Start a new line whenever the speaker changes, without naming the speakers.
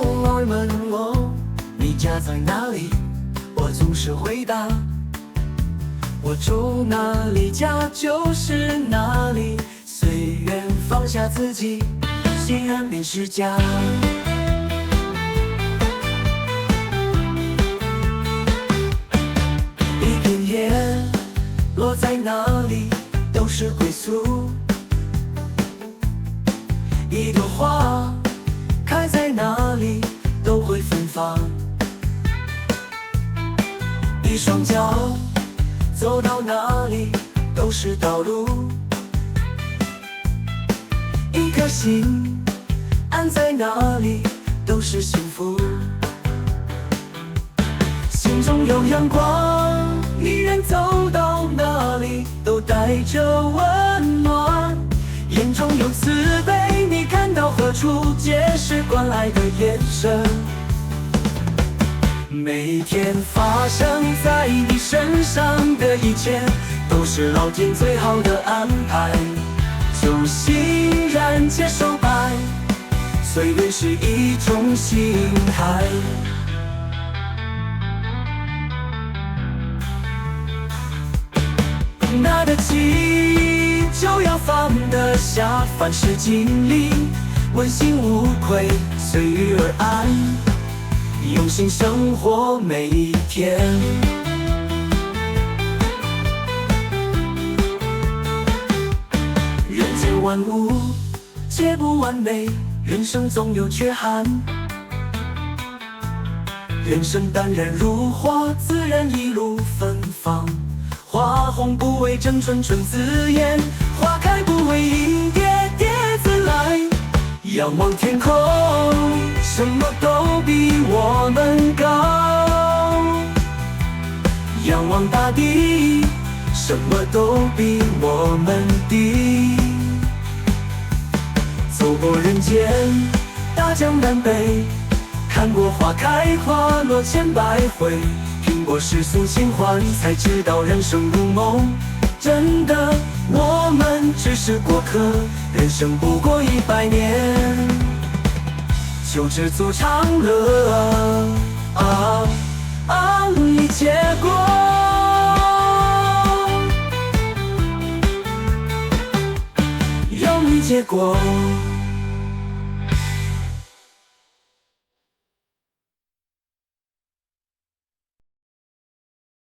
儿们问我你家在哪里，我总是回答我住哪里，家就是哪里。随缘放下自己，心安便是家。一片叶落在哪里都是归宿，一朵花开在哪里都会芬芳，一双脚走到哪里都是道路，一颗心安在哪里都是幸福。心中有阳光，你人走到哪里都带着温暖，眼中有慈悲，你看到何处皆是关爱的眼神。每天发生在你身上的一切，都是老天最好的安排，就欣然接受吧，岁月是一种心态。拿得起就要放得下，凡事尽力，问心无愧，随遇而安，用心生活每一天。人间万物皆不完美，人生总有缺憾，人生淡然如花，自然一路芬芳。花红不为争，春春自艳，花开不为迎蝶，蝶自来。仰望天空，什么都比我们高；仰望大地，什么都比我们低。走过人间，大江南北，看过花开花落千百回，听过世俗情欢，才知道人生如梦。真的，我们只是过客，人生不过100年，就知足常乐一结果。有一结果。